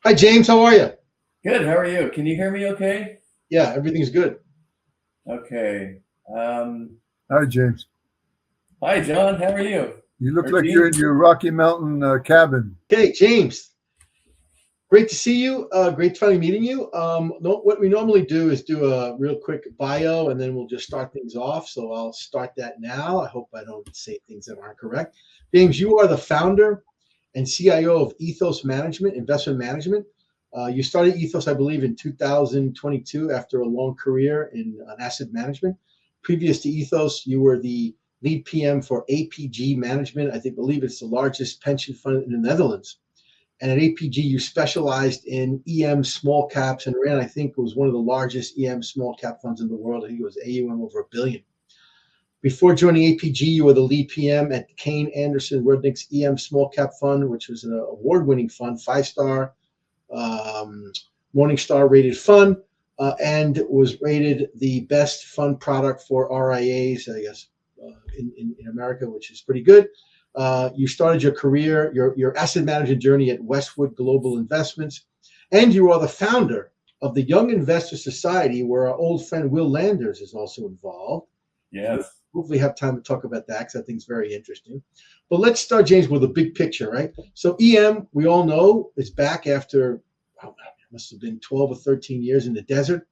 Hi, James. How are you? Good. How are you? Can you hear me okay? Yeah, everything's good. Okay. Um, Hi, James. Hi, John. How are you? You look Or like you're Gene? in your Rocky Mountain cabin. Okay, James. Great to see you. Great finally meeting you. What we normally do is do a real quick bio, and then we'll just start things off. So I'll start that now. I hope I don't say things that aren't correct. James, you are the founder and CIO of Ethos Management, Investment Management. You started Ethos, I believe, in 2022 after a long career in asset management. Previous to Ethos, you were the lead PM for APG Management. I think believe it's the largest pension fund in the Netherlands. And at APG, you specialized in EM small caps and ran, I think, it was one of the largest EM small cap funds in the world. I think it was AUM over $1 billion. Before joining APG, you were the lead PM at Kane Anderson Rudnick's EM Small Cap Fund, which was an award-winning fund, five-star, um, Morningstar rated fund, and was rated the best fund product for RIAs, I guess, in America, which is pretty good. You started your career, your asset management journey at Westwood Global Investments, and you are the founder of the Young Investor Society, where our old friend Will Landers is also involved. And we'll Yes. hopefully have time to talk about that because I think it's very interesting. But let's start, James, with a big picture, right? So EM, we all know, is back after, it must have been 12 or 13 years in the desert.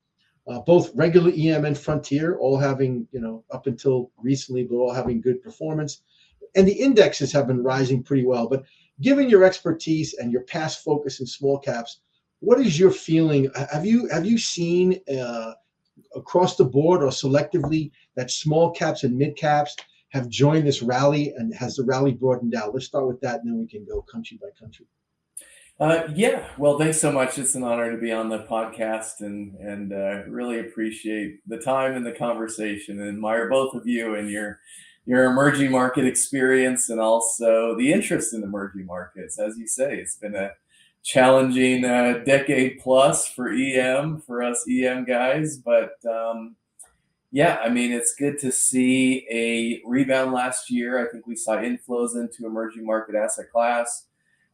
Both regular EM and Frontier, all having, up until recently, but all having good performance. And the indexes have been rising pretty well. But given your expertise and your past focus in small caps, what is your feeling? Have you seen across the board or selectively that small caps and mid caps have joined this rally, and has the rally broadened out? Let's start with that, and then we can go country by country. Yeah. Well, thanks so much. It's an honor to be on the podcast, and really appreciate the time and the conversation. And admire both of you and your emerging market experience, and also the interest in emerging markets. As you say, it's been a challenging decade plus for EM, for us EM guys, but yeah, I mean, it's good to see a rebound last year. I think we saw inflows into emerging market asset class.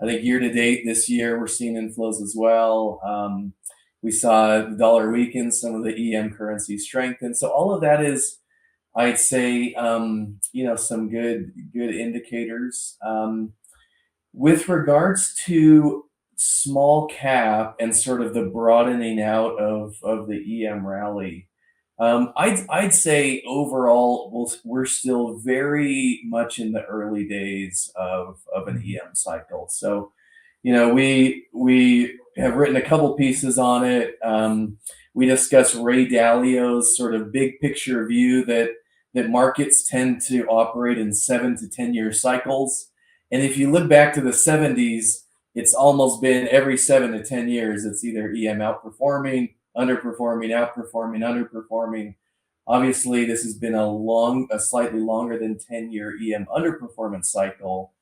I think year to date this year, we're seeing inflows as well. We saw the dollar weaken, some of the EM currencies strengthen. So all of that is, I'd say, some good indicators. With regards to small cap and sort of the broadening out of the EM rally, I'd say overall we're still very much in the early days of an EM cycle. So, we have written a couple pieces on it. We discuss Ray Dalio's sort of big picture view that markets tend to operate in 7 to 10 year cycles. And if you look back to the 70s, it's almost been every 7 to 10 years, it's either EM outperforming, underperforming, outperforming, underperforming. Obviously, this has been a slightly longer than 10-year EM underperformance cycle.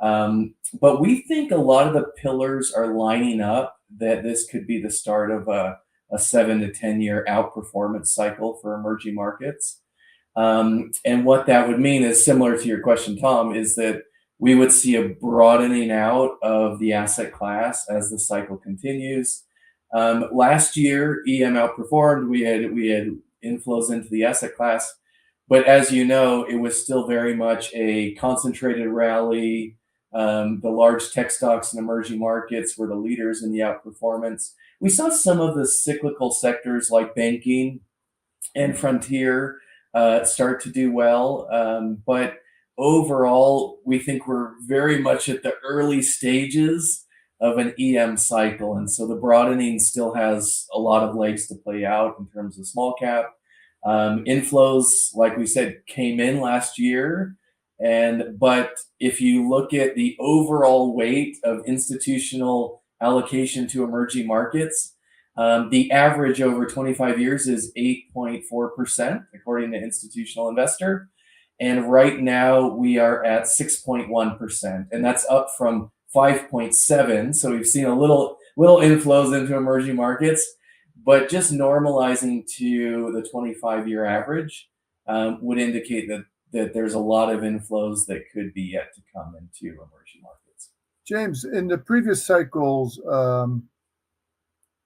But we think a lot of the pillars are lining up that this could be the start of a 7 to 10 year outperformance cycle for emerging markets. And what that would mean is similar to your question, Tom, is that we would see a broadening out of the asset class as the cycle continues. Last year, EM outperformed. We had inflows into the asset class, but as you know, it was still very much a concentrated rally. The large tech stocks in emerging markets were the leaders in the outperformance. We saw some of the cyclical sectors like banking and Frontier start to do well. But overall, we think we're very much at the early stages of an EM cycle. And so the broadening still has a lot of legs to play out in terms of small cap. Inflows, like we said, came in last year. But if you look at the overall weight of institutional allocation to emerging markets, the average over 25 years is 8.4%, according to Institutional Investor. And right now we are at 6.1%, and that's up from 5.7. So we've seen a little inflows into emerging markets, but just normalizing to the 25-year average would indicate that there's a lot of inflows that could be yet to come into emerging markets. James, in the previous cycles,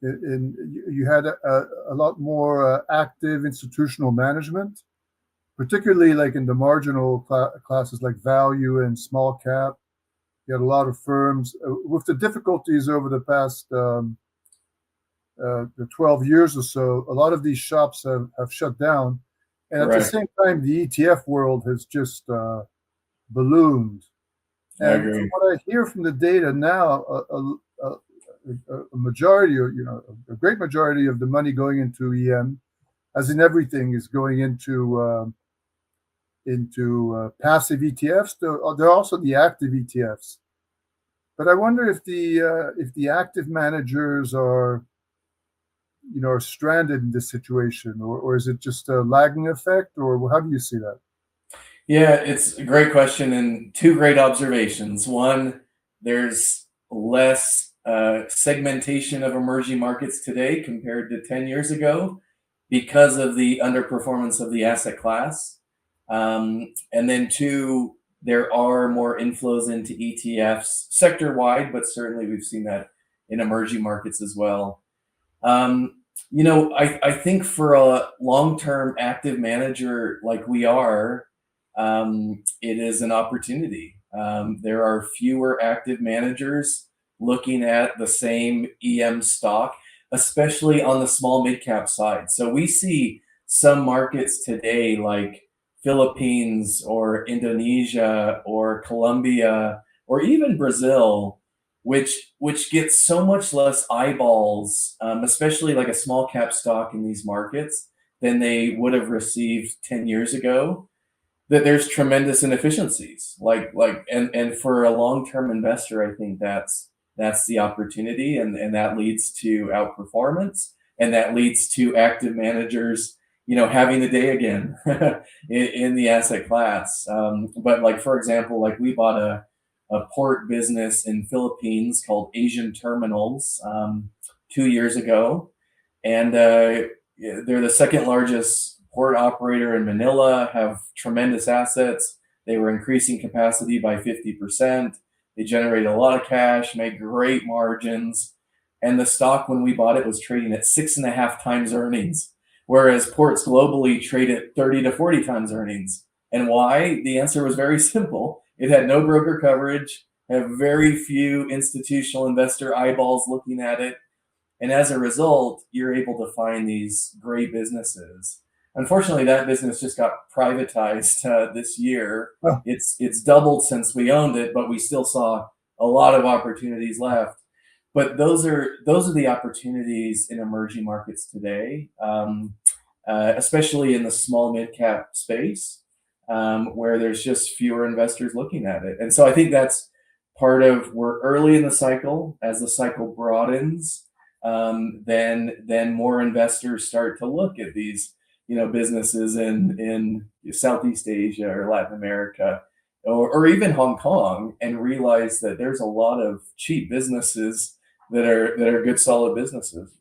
you had a lot more active institutional management, particularly like in the marginal classes like value and small cap. You had a lot of firms with the difficulties over the past 12 years or so. A lot of these shops have shut down. And at the Correct. same time, the ETF world has just ballooned. I And from agree. what I hear from the data now, a majority, or a great majority of the money going into EM, as in everything, is going into passive ETFs. There are also the active ETFs. But I wonder if the active managers are stranded in this situation, or is it just a lagging effect, or how do you see that? Yeah, it's a great question and two great observations. One, there's less segmentation of emerging markets today compared to 10 years ago because of the underperformance of the asset class. And then two, there are more inflows into ETFs sector wide, but certainly we've seen that in emerging markets as well. I think for a long term active manager like we are, it is an opportunity. There are fewer active managers looking at the same EM stock, especially on the small mid cap side. So we see some markets today like Philippines or Indonesia or Colombia or even Brazil, which gets so much less eyeballs, especially like a small cap stock in these markets than they would have received 10 years ago, that there's tremendous inefficiencies. And for a long-term investor, I think that's the opportunity, and that leads to outperformance, and that leads to active managers, having the day again in the asset class. But like, for example, like we bought a port business in Philippines called Asian Terminals 2 years ago, and they're the second largest port operator in Manila, have tremendous assets. They were increasing capacity by 50%. They generated a lot of cash, made great margins. And the stock, when we bought it, was trading at 6.5 times earnings, whereas ports globally trade at 30 to 40 times earnings. And why? The answer was very simple. It had no broker coverage, had very few institutional investor eyeballs looking at it. And as a result, you're able to find these great businesses. Unfortunately, that business just got privatized this year. Oh, It's doubled since we owned it, but we still saw a lot of opportunities left. But those are the opportunities in emerging markets today, especially in the small mid cap space, where there's just fewer investors looking at it. And so I think that's part of, we're early in the cycle. As the cycle broadens, then more investors start to look at these businesses in Southeast Asia or Latin America, or even Hong Kong, and realize that there's a lot of cheap businesses that are good, solid businesses.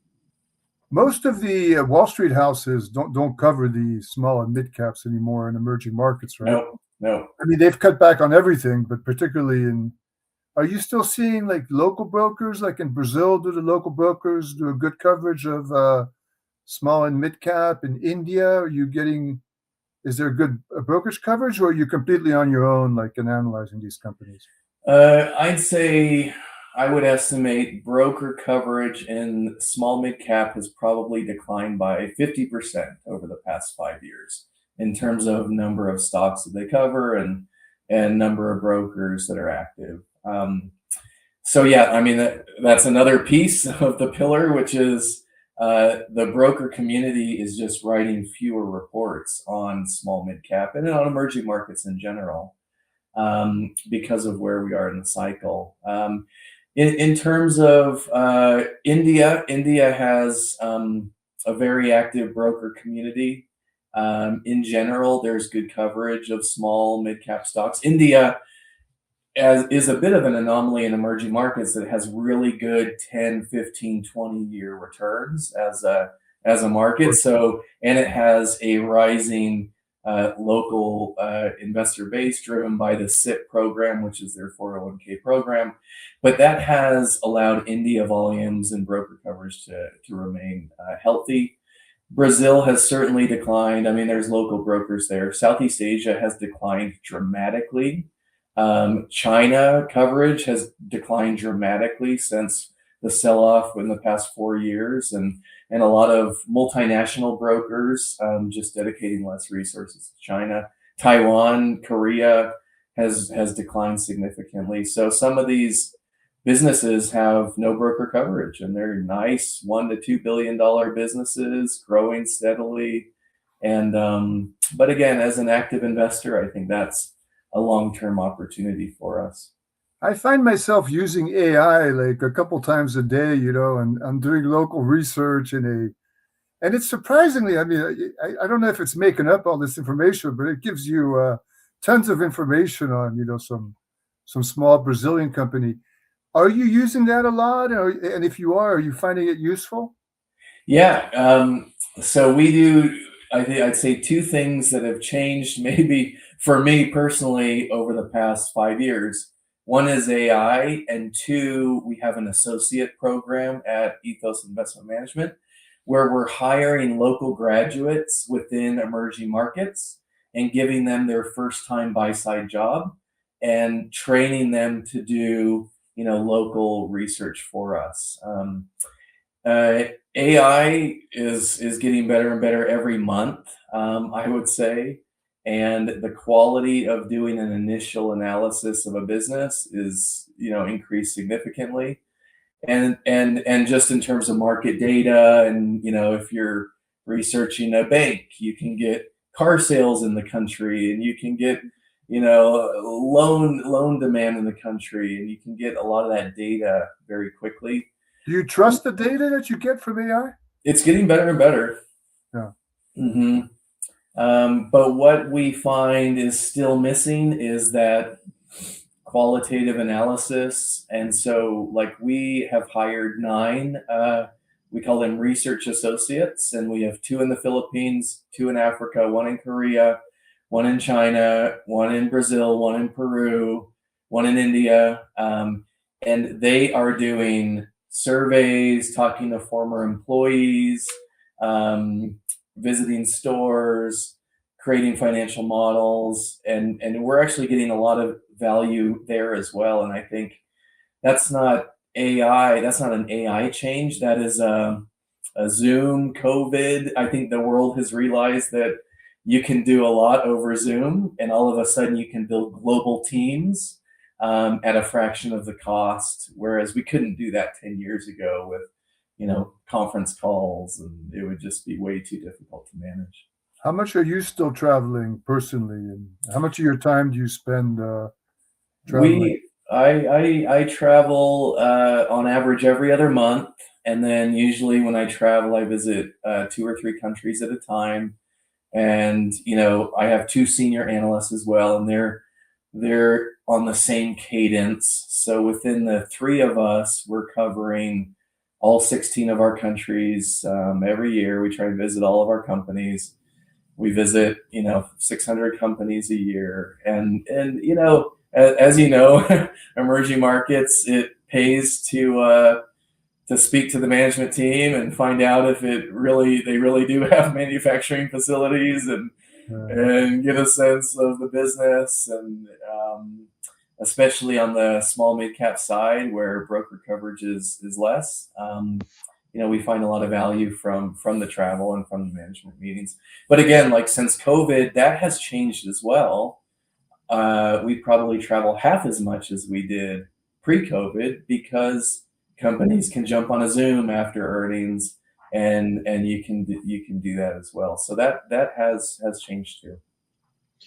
most of the Wall Street houses don't cover the small and mid caps anymore in emerging markets, right? No, no. I mean, they've cut back on everything, but particularly in. Are you still seeing like local brokers, like in Brazil? Do the local brokers do a good coverage of small and mid cap? In India, are you getting? Is there good brokerage coverage, or are you completely on your own, like in analyzing these companies? I'd say I would estimate broker coverage in small mid cap has probably declined by 50% over the past 5 years in terms of number of stocks that they cover and number of brokers that are active. So yeah, I mean that's another piece of the pillar, which is the broker community is just writing fewer reports on small mid cap and on emerging markets in general, because of where we are in the cycle. In terms of India has a very active broker community. In general, there's good coverage of small mid cap stocks. India is a bit of an anomaly in emerging markets that has really good 10, 15, 20-year returns as a market. So, and it has a rising local investor base driven by the SIP program, which is their 401k program. But that has allowed India volumes and broker coverage to remain healthy. Brazil has certainly declined. I mean, there's local brokers there. Southeast Asia has declined dramatically. China coverage has declined dramatically since the sell-off in the past 4 years, and a lot of multinational brokers just dedicating less resources to China. Taiwan, Korea has declined significantly. So some of these businesses have no broker coverage, and they're nice $1 to $2 billion businesses growing steadily. And but again, as an active investor, I think that's a long-term opportunity for us. I find myself using AI like a couple times a day, and I'm doing local research and it's surprisingly, I mean, I don't know if it's making up all this information, but it gives you tons of information on, some small Brazilian company. Are you using that a lot? And if you are you finding it useful? Yeah. So we do, I think I'd say two things that have changed maybe for me personally over the past 5 years. One is AI, and two, we have an associate program at Ethos Investment Management where we're hiring local graduates within emerging markets and giving them their first time buy side job and training them to do local research for us. AI is getting better and better every month, I would say, and the quality of doing an initial analysis of a business is increased significantly, and just in terms of market data, and if you're researching a bank, you can get car sales in the country, and you can get loan demand in the country, and you can get a lot of that data very quickly. Do you trust the data that you get from AI? It's getting better and better. Yeah. But what we find is still missing is that qualitative analysis. And so, like, we have hired 9, we call them research associates, and we have 2 in the Philippines, 2 in Africa, 1 in Korea, 1 in China, 1 in Brazil, 1 in Peru, 1 in India. And they are doing surveys, talking to former employees, visiting stores, creating financial models, and we're actually getting a lot of value there as well. And I think that's not AI. That's not an AI change. That is a Zoom, COVID. I think the world has realized that you can do a lot over Zoom, and all of a sudden you can build global teams at a fraction of the cost, whereas we couldn't do that 10 years ago with conference calls, and it would just be way too difficult to manage. How much are you still traveling personally, and how much of your time do you spend traveling? I travel on average every other month, and then usually when I travel, I visit 2 or 3 countries at a time. And I have 2 senior analysts as well, and they're on the same cadence. So within the 3 of us, we're covering all 16 of our countries every year. We try and visit all of our companies. We visit 600 companies a year, and as you know, emerging markets, it pays to speak to the management team and find out if they really do have manufacturing facilities, and get a sense of the business, and especially on the small mid cap side where broker coverage is less. We find a lot of value from the travel and from the management meetings. But again, like, since COVID, that has changed as well. We probably travel half as much as we did pre-COVID because companies can jump on a Zoom after earnings, and you can do that as well. So that has changed too.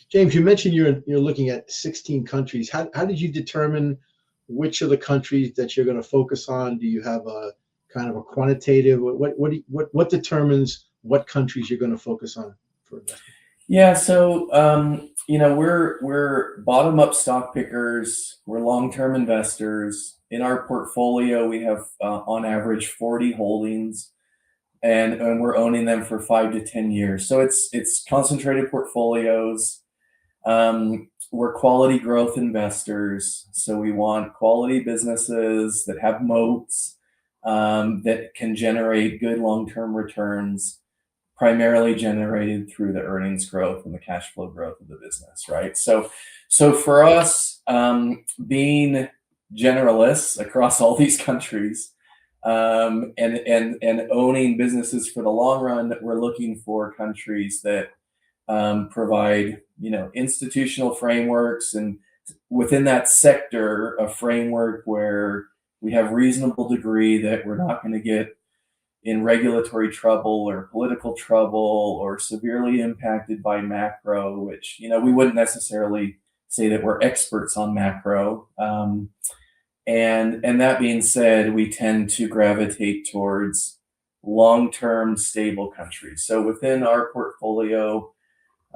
James, you mentioned you're looking at 16 countries. How did you determine which of the countries that you're going to focus on? Do you have a kind of a quantitative? What determines what countries you're going to focus on for investment? Yeah, so we're bottom up stock pickers. We're long term investors. In our portfolio, we have on average 40 holdings. and we're owning them for 5 to 10 years. So it's concentrated portfolios. We're quality growth investors, so we want quality businesses that have moats, that can generate good long-term returns, primarily generated through the earnings growth and the cash flow growth of the business, right? So for us, being generalists across all these countries, and owning businesses for the long run, we're looking for countries that provide, institutional frameworks, and within that sector, a framework where we have reasonable degree that we're not going to get in regulatory trouble or political trouble or severely impacted by macro, which, we wouldn't necessarily say that we're experts on macro. And that being said, we tend to gravitate towards long-term stable countries. So within our portfolio,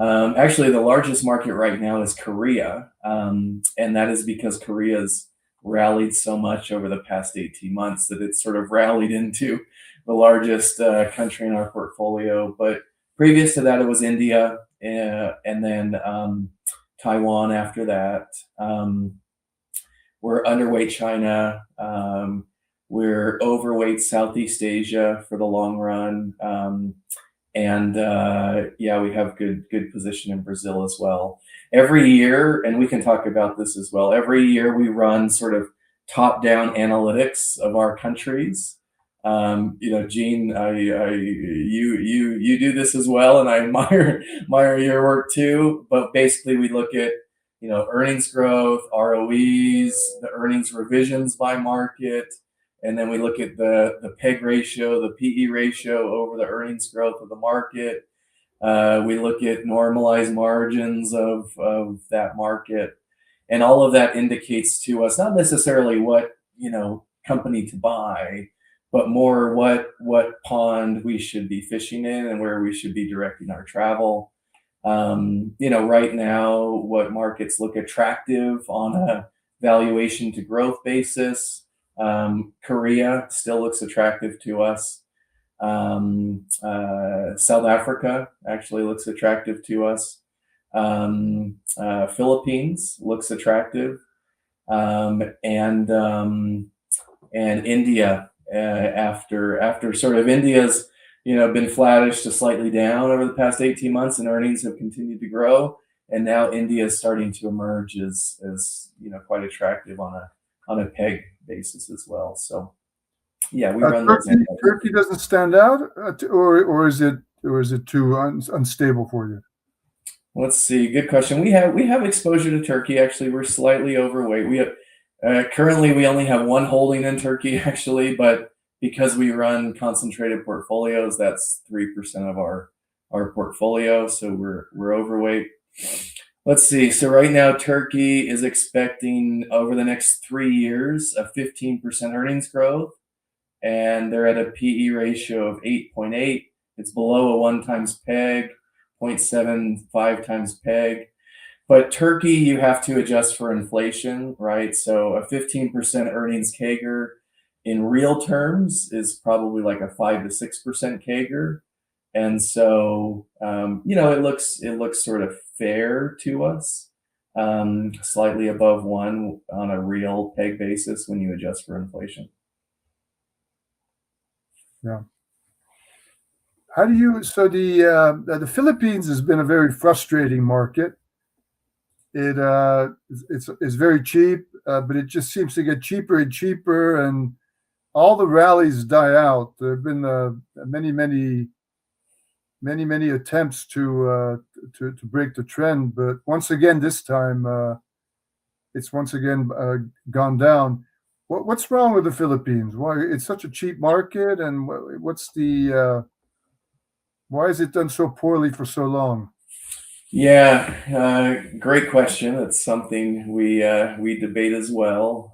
actually the largest market right now is Korea. And that is because Korea's rallied so much over the past 18 months that it's sort of rallied into the largest country in our portfolio. But previous to that, it was India, and then Taiwan after that. We're underweight China. We're overweight Southeast Asia for the long run. And yeah, we have good position in Brazil as well. Every year, and we can talk about this as well, every year we run sort of top-down analytics of our countries. Gene, you do this as well, and I admire your work too. But basically, we look at earnings growth, ROEs, the earnings revisions by market, and then we look at the PEG ratio, the PE ratio over the earnings growth of the market. We look at normalized margins of that market, and all of that indicates to us not necessarily what company to buy, but more what pond we should be fishing in and where we should be directing our travel. Right now, what markets look attractive on a valuation to growth basis. Korea still looks attractive to us. South Africa actually looks attractive to us. Philippines looks attractive, and India, after sort of India's been flattish to slightly down over the past 18 months, and earnings have continued to grow, and now India is starting to emerge as quite attractive on a PEG basis as well. So yeah, we run those. Turkey doesn't stand out, or is it too unstable for you? Let's see. Good question. We have exposure to Turkey. Actually, we're slightly overweight. We have currently we only have one holding in Turkey actually, but because we run concentrated portfolios, that's 3% of our portfolio. So we're overweight. Let's see. So right now, Turkey is expecting over the next 3 years a 15% earnings growth, and they're at a PE ratio of 8.8. It's below a 1 times PEG, 0.75 times PEG. But Turkey, you have to adjust for inflation, right? So a 15% earnings CAGR in real terms is probably like a 5 to 6% CAGR. And so, it looks sort of fair to us, slightly above 1 on a real PEG basis when you adjust for inflation. Yeah. How do you? So the Philippines has been a very frustrating market. It's very cheap, but it just seems to get cheaper and cheaper, and all the rallies die out. There have been many attempts to break the trend, but once again this time it's once again gone down. What's wrong with the Philippines? Why it's such a cheap market, and why is it done so poorly for so long? Yeah, great question. It's something we debate as well.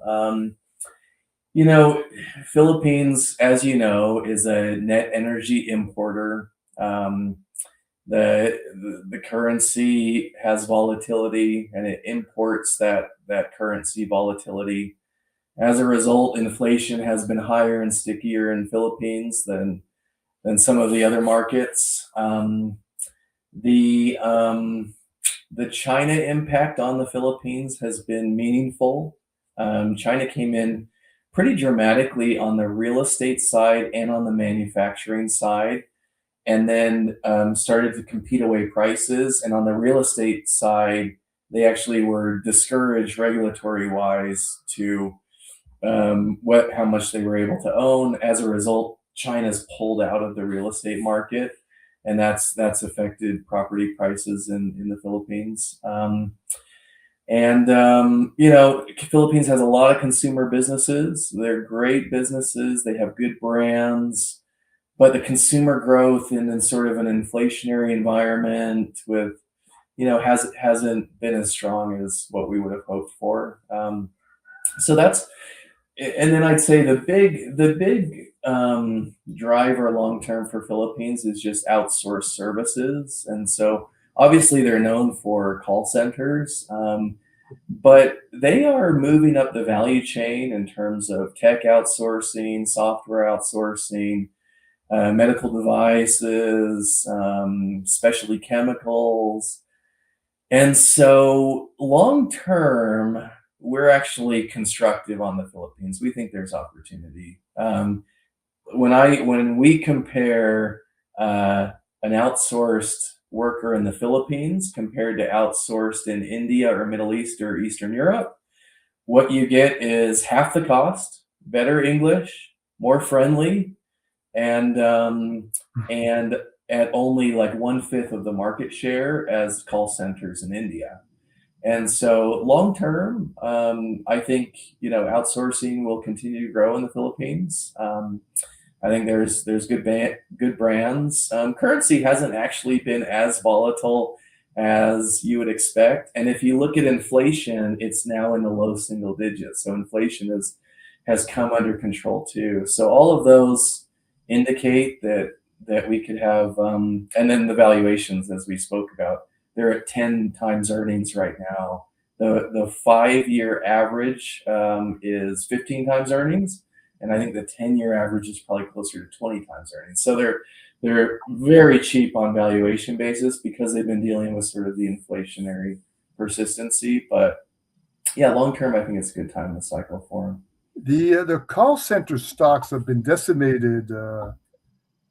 Philippines, as you know, is a net energy importer. The currency has volatility, and it imports that currency volatility. As a result, inflation has been higher and stickier in Philippines than than some of the other markets. The the China impact on the Philippines has been meaningful. China came in pretty dramatically on the real estate side and on the manufacturing side, and then started to compete away prices. And on the real estate side, they actually were discouraged regulatory wise to how much they were able to own. As a result, China's pulled out of the real estate market, and that's affected property prices in the Philippines. Philippines has a lot of consumer businesses. They're great businesses. They have good brands, but the consumer growth in sort of an inflationary environment with, hasn't been as strong as what we would have hoped for. So that's, and then I'd say the big driver long term for Philippines is just outsourced services, and so obviously they're known for call centers, but they are moving up the value chain in terms of tech outsourcing, software outsourcing, medical devices, specialty chemicals, and so long term, we're actually constructive on the Philippines. We think there's opportunity. When we compare an outsourced worker in the Philippines compared to outsourced in India or Middle East or Eastern Europe, what you get is half the cost, better English, more friendly, and at only like 1/5 of the market share as call centers in India. And so long term, I think outsourcing will continue to grow in the Philippines. I think there's good brands. Currency hasn't actually been as volatile as you would expect, and if you look at inflation, it's now in the low single digits. So inflation has come under control too. So all of those indicate that we could have, and then the valuations, as we spoke about. They're at 10 times earnings right now. The 5-year average is 15 times earnings, and I think the 10-year average is probably closer to 20 times earnings. So they're very cheap on valuation basis because they've been dealing with sort of the inflationary persistency. But yeah, long term, I think it's a good time in the cycle for them. The call center stocks have been decimated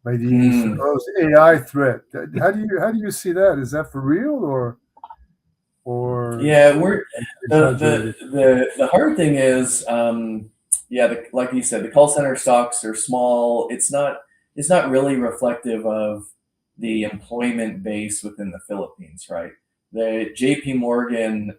by the supposed AI threat. How do you see that? Is that for real or yeah? The hard thing is, like you said, the call center stocks are small. It's not really reflective of the employment base within the Philippines, right? The JP Morgan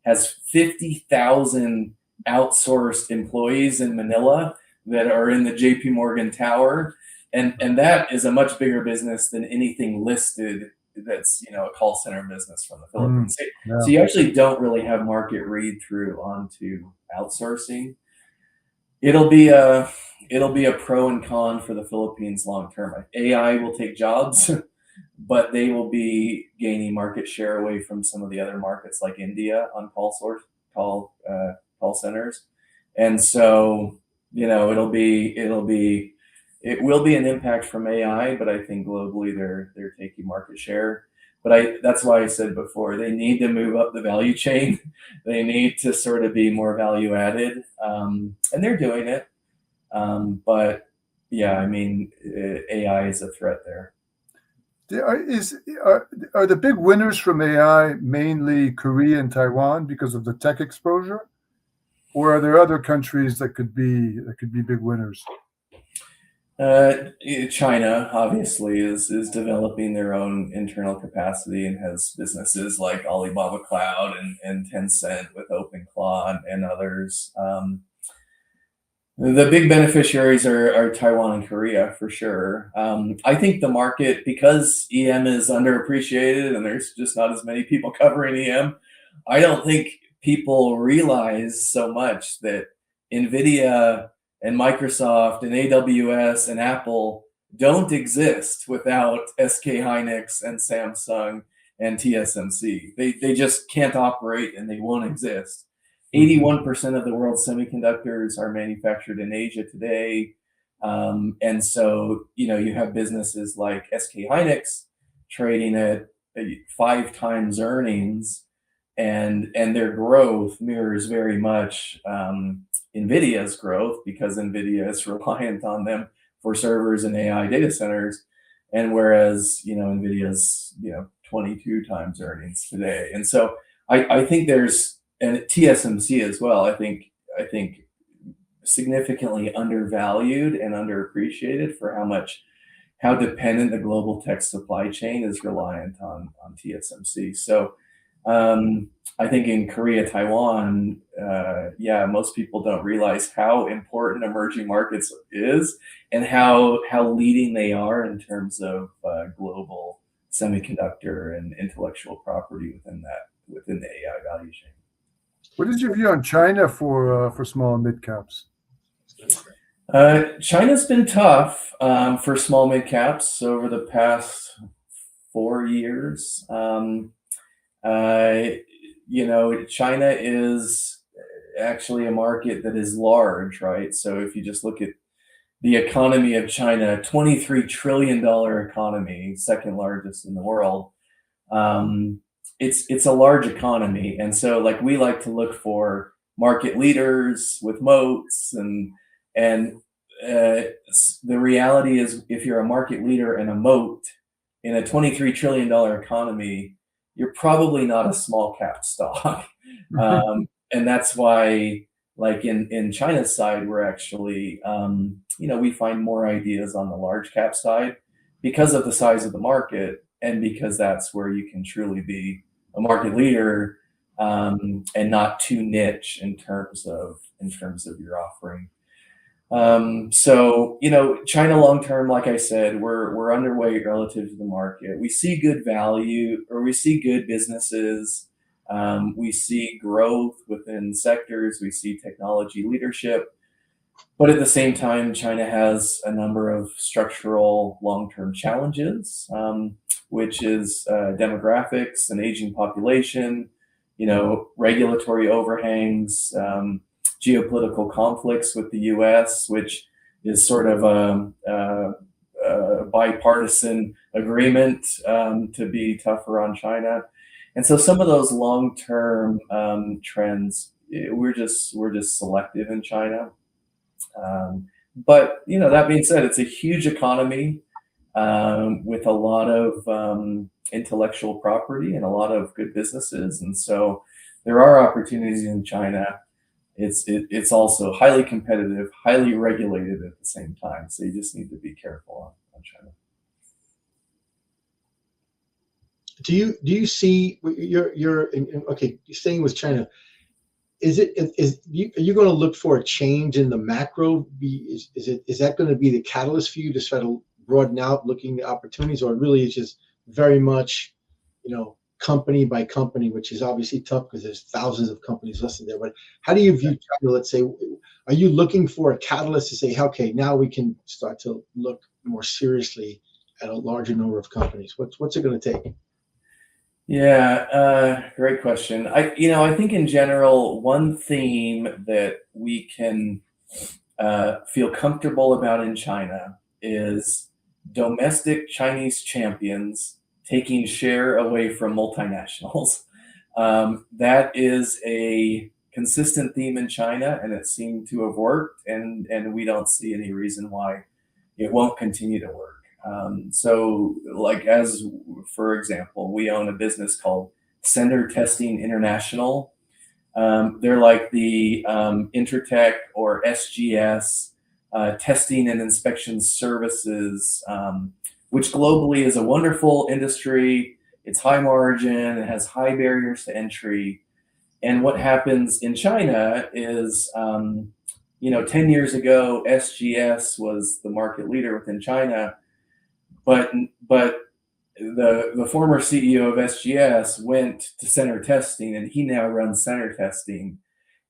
has 50,000 outsourced employees in Manila that are in the JP Morgan Tower. And that is a much bigger business than anything listed that's a call center business from the Philippines. Yeah. So you actually don't really have market read through onto outsourcing. It'll be a pro and con for the Philippines long term. AI will take jobs, but they will be gaining market share away from some of the other markets like India on call centers, and so it will be an impact from AI, but I think globally they're taking market share. But that's why I said before, they need to move up the value chain. They need to sort of be more value added, and they're doing it. But yeah, I mean, AI is a threat there. Are the big winners from AI mainly Korea and Taiwan because of the tech exposure, or are there other countries that could be big winners? China obviously is developing their own internal capacity and has businesses like Alibaba Cloud and Tencent with OpenClaw and others. The big beneficiaries are Taiwan and Korea for sure. I think the market, because EM is underappreciated and there's just not as many people covering EM, I don't think people realize so much that NVIDIA and Microsoft and AWS and Apple don't exist without SK Hynix and Samsung and TSMC. They just can't operate and they won't exist. 81% of the world's semiconductors are manufactured in Asia today. And so, you have businesses like SK Hynix trading at 5 times earnings, and their growth mirrors very much NVIDIA's growth, because NVIDIA is reliant on them for servers and AI data centers. And whereas, NVIDIA's, 22 times earnings today. And so I think there's, and TSMC as well, I think significantly undervalued and underappreciated for how dependent the global tech supply chain is reliant on TSMC. So I think in Korea, Taiwan, most people don't realize how important emerging markets is, and how leading they are in terms of global semiconductor and intellectual property within the AI value chain. What is your view on China for small and mid caps? China's been tough for small mid caps over the past 4 years. China is actually a market that is large, right? So if you just look at the economy of China, $23 trillion economy, second largest in the world. It's a large economy, and so we like to look for market leaders with moats, and the reality is, if you're a market leader and a moat in a $23 trillion economy, you're probably not a small cap stock. And that's why, in China's side, we're actually, we find more ideas on the large cap side because of the size of the market, and because that's where you can truly be a market leader, and not too niche in terms of your offering. So, China long term, like I said, we're underweight relative to the market. We see good value, or we see good businesses. We see growth within sectors. We see technology leadership. But at the same time, China has a number of structural long-term challenges, which is demographics, an aging population, regulatory overhangs, geopolitical conflicts with the U.S., which is sort of a bipartisan agreement to be tougher on China. And so some of those long-term trends, we're just selective in China. But that being said, it's a huge economy with a lot of intellectual property and a lot of good businesses, and so there are opportunities in China. It's also highly competitive, highly regulated at the same time. So you just need to be careful on China. Do you see you're okay? You're staying with China. Are you going to look for a change in the macro? Is that going to be the catalyst for you to try to broaden out, looking at opportunities, or really it's just very much, company by company, which is obviously tough because there's thousands of companies listed there. But how do you view China? Let's say, are you looking for a catalyst to say, okay, now we can start to look more seriously at a larger number of companies? What's it going to take? Yeah, great question. I think in general, one theme that we can feel comfortable about in China is domestic Chinese champions taking share away from multinationals. That is a consistent theme in China, and it seemed to have worked, and we don't see any reason why it won't continue to work. So, as for example, we own a business called Sender Testing International. They're like the Intertech or SGS testing and inspection services, which globally is a wonderful industry. It's high margin, it has high barriers to entry. And what happens in China is, 10 years ago, SGS was the market leader within China. But the former CEO of SGS went to Center Testing, and he now runs Center Testing.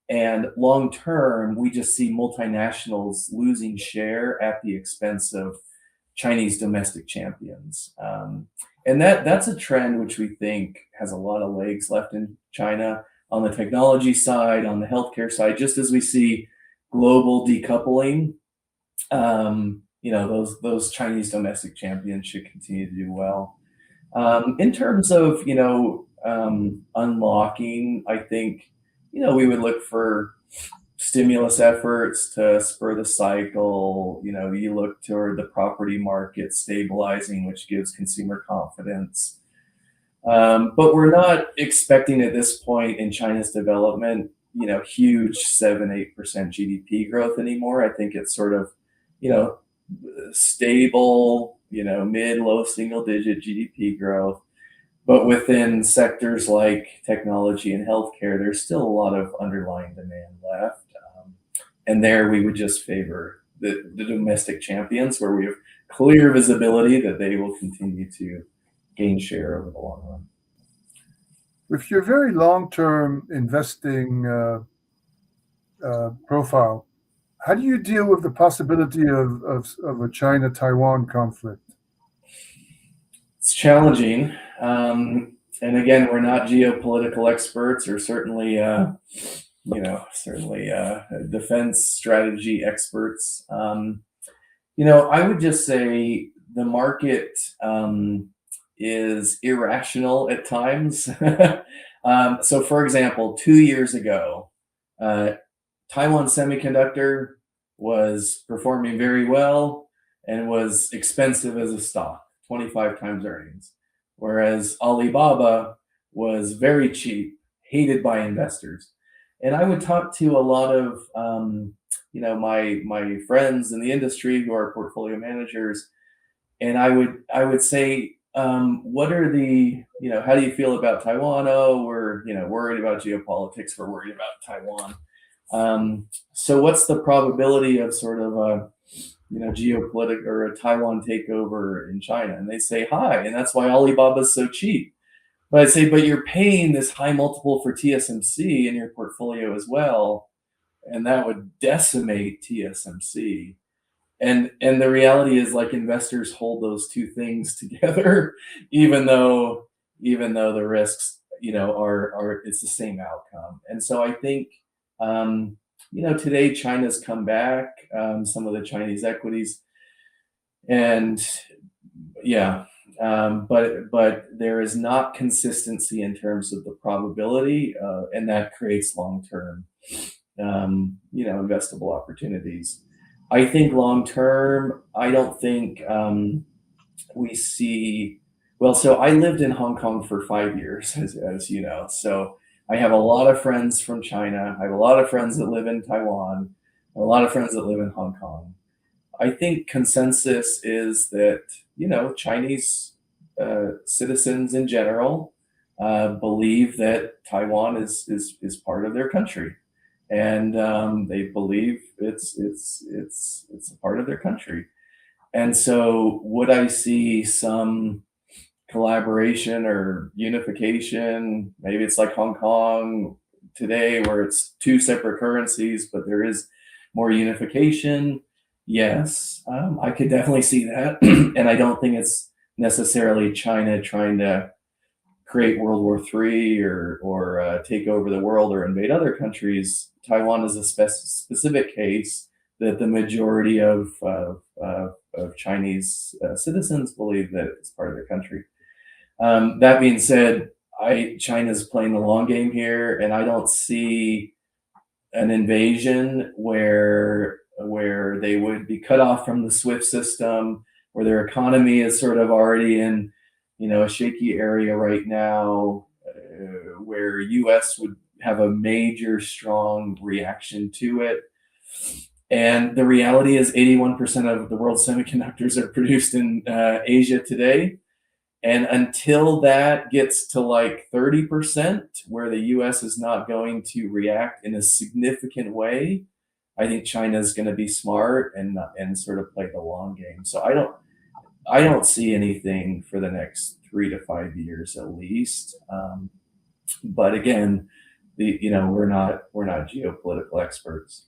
And long term, we just see multinationals losing share at the expense of Chinese domestic champions. And that's a trend which we think has a lot of legs left in China on the technology side, on the healthcare side, just as we see global decoupling those Chinese domestic champions should continue to do well. In terms of unlocking, I think we would look for stimulus efforts to spur the cycle. You look toward the property market stabilizing, which gives consumer confidence. But we're not expecting at this point in China's development, huge 7-8% GDP growth anymore. I think it's sort of, stable, mid, low single digit GDP growth. But within sectors like technology and healthcare, there's still a lot of underlying demand left. And there we would just favor the domestic champions, where we have clear visibility that they will continue to gain share over the long run. With your very long-term investing profile, how do you deal with the possibility of a China-Taiwan conflict? It's challenging. And again, we're not geopolitical experts, or certainly defense strategy experts. I would just say the market is irrational at times. So, for example, 2 years ago, Taiwan Semiconductor was performing very well and was expensive as a stock, 25 times earnings, whereas Alibaba was very cheap, hated by investors. And I would talk to a lot of my friends in the industry who are portfolio managers, and I would say, what are the how do you feel about Taiwan? Oh, we're worried about geopolitics. We're worried about Taiwan. So what's the probability of sort of a geopolitical or a Taiwan takeover in China? And they say high, and that's why Alibaba's so cheap. But I'd say, but you're paying this high multiple for TSMC in your portfolio as well, and that would decimate TSMC. And the reality is, like, investors hold those two things together, even though the risks, are it's the same outcome. And so I think, today China's come back, some of the Chinese equities, and yeah. But there is not consistency in terms of the probability, and that creates long-term, investable opportunities. I think long-term, I don't think we see. Well, so I lived in Hong Kong for 5 years, as you know. So I have a lot of friends from China. I have a lot of friends that live in Taiwan. A lot of friends that live in Hong Kong. I think consensus is that Chinese citizens in general believe that Taiwan is part of their country, and they believe it's a part of their country. And so, would I see some collaboration or unification? Maybe it's like Hong Kong today, where it's two separate currencies, but there is more unification. Yes, I could definitely see that. And I don't think it's necessarily China trying to create World War III or take over the world or invade other countries. Taiwan is a specific case that the majority of Chinese citizens believe that it's part of their country. That being said, China's playing the long game here, and I don't see an invasion where they would be cut off from the SWIFT system, where their economy is sort of already in, a shaky area right now, where U.S. would have a major strong reaction to it. And the reality is 81% of the world's semiconductors are produced in Asia today. And until that gets to like 30%, where the U.S. is not going to react in a significant way, I think China is going to be smart and sort of play the long game. So I don't see anything for the next 3 to 5 years at least. But again, we're not geopolitical experts.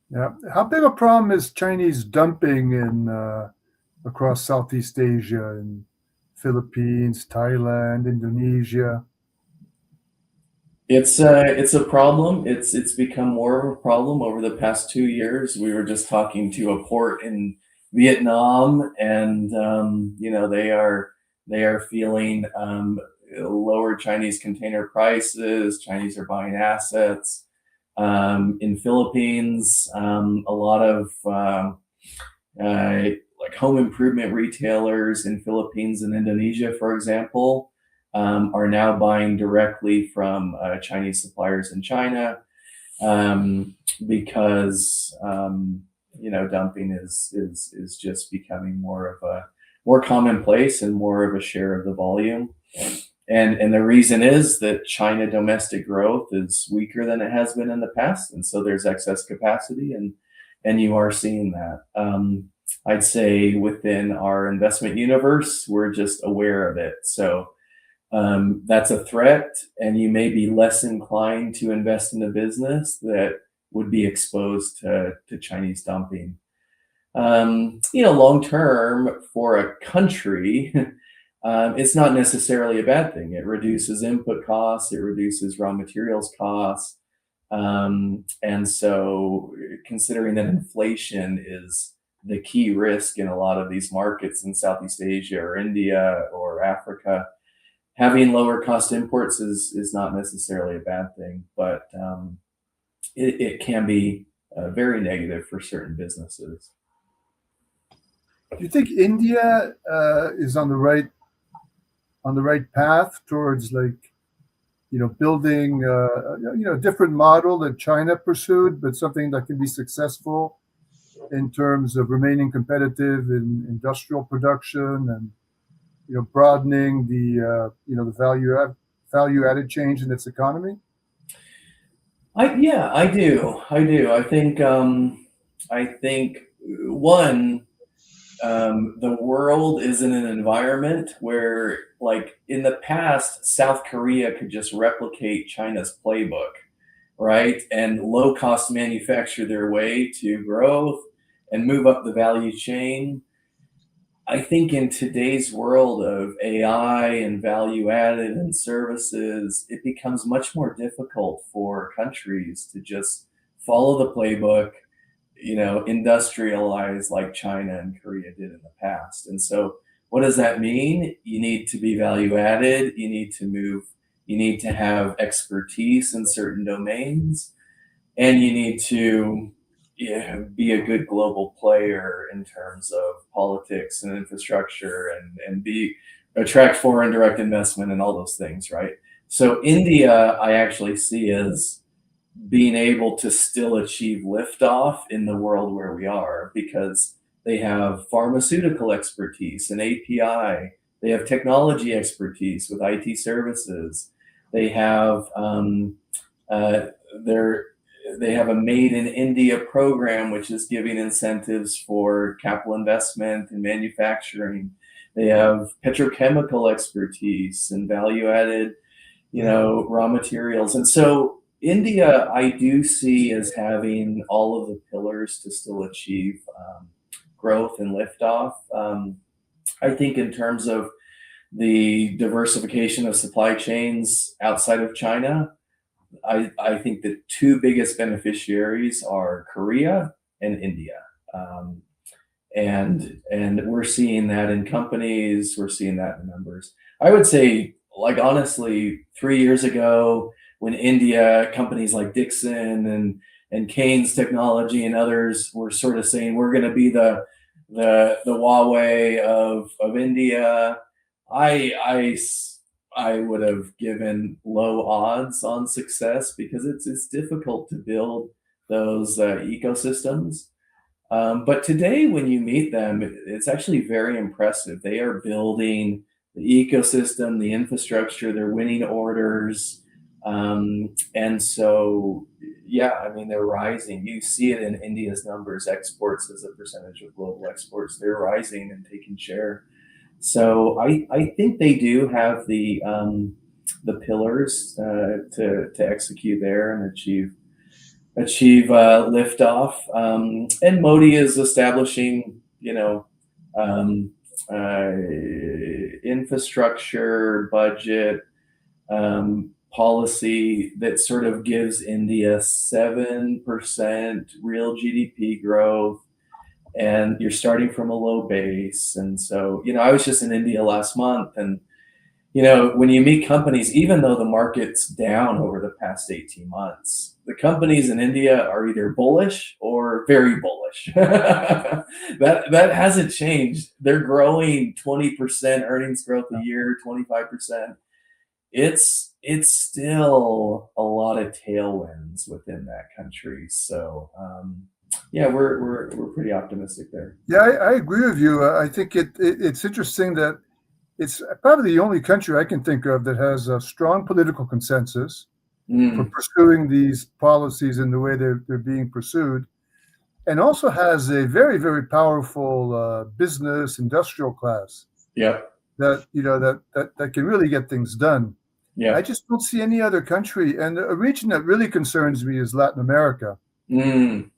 Yeah, how big a problem is Chinese dumping in across Southeast Asia, in Philippines, Thailand, Indonesia? It's a problem. It's become more of a problem over the past 2 years. We were just talking to a port in Vietnam, and they are feeling lower Chinese container prices. Chinese are buying assets. In Philippines, a lot of like home improvement retailers in Philippines and Indonesia, for example, are now buying directly from Chinese suppliers in China, because dumping is just becoming more commonplace and more of a share of the volume. And the reason is that China domestic growth is weaker than it has been in the past, and so there's excess capacity, and you are seeing that. I'd say within our investment universe, we're just aware of it. So that's a threat, and you may be less inclined to invest in a business that would be exposed to Chinese dumping. Long term for a country, it's not necessarily a bad thing. It reduces input costs, it reduces raw materials costs. And so, considering that inflation is the key risk in a lot of these markets in Southeast Asia or India or Africa, having lower cost imports is not necessarily a bad thing, but it can be very negative for certain businesses. Do you think India is on the right path towards, like, building a different model that China pursued, but something that can be successful in terms of remaining competitive in industrial production and broadening the value added change in its economy? I do. I think one, the world is in an environment where, like in the past, South Korea could just replicate China's playbook, right? And low cost manufacture their way to growth and move up the value chain. I think in today's world of AI and value added and services, it becomes much more difficult for countries to just follow the playbook, industrialize like China and Korea did in the past. And so, what does that mean? You need to be value added, you need to have expertise in certain domains, and you need to, be a good global player in terms of politics and infrastructure, and be attract foreign direct investment and all those things, right? So India, I actually see as being able to still achieve liftoff in the world where we are, because they have pharmaceutical expertise and API. They have technology expertise with IT services. They have uh, their they have a Made in India program, which is giving incentives for capital investment and manufacturing. They have petrochemical expertise and value added, raw materials. And so India, I do see as having all of the pillars to still achieve growth and liftoff. I think in terms of the diversification of supply chains outside of China, I think the two biggest beneficiaries are Korea and India. Um, and we're seeing that in companies, we're seeing that in numbers. I would say, like honestly, 3 years ago, when India companies like Dixon and Kane's Technology and others were sort of saying we're going to be the Huawei of India, I I would have given low odds on success, because it's difficult to build those ecosystems. But today, when you meet them, it's actually very impressive. They are building the ecosystem, the infrastructure, they're winning orders. And so, yeah, I mean, they're rising. You see it in India's numbers, exports as a percentage of global exports. They're rising and taking share. So I think they do have the pillars to execute there and achieve liftoff. And Modi is establishing, um, uh, infrastructure budget, policy that sort of gives India 7% real GDP growth, and you're starting from a low base. And so, I was just in India last month, and when you meet companies, even though the market's down over the past 18 months, the companies in India are either bullish or very bullish. That hasn't changed. They're growing 20% earnings growth a year, 25%. It's still a lot of tailwinds within that country. So yeah, we're pretty optimistic there. Yeah, I agree with you. I think it's interesting that it's probably the only country I can think of that has a strong political consensus for pursuing these policies in the way they're being pursued, and also has a very, very powerful business industrial class Yeah, that can really get things done. yeah. I just don't see any other country. And a region that really concerns me is Latin America,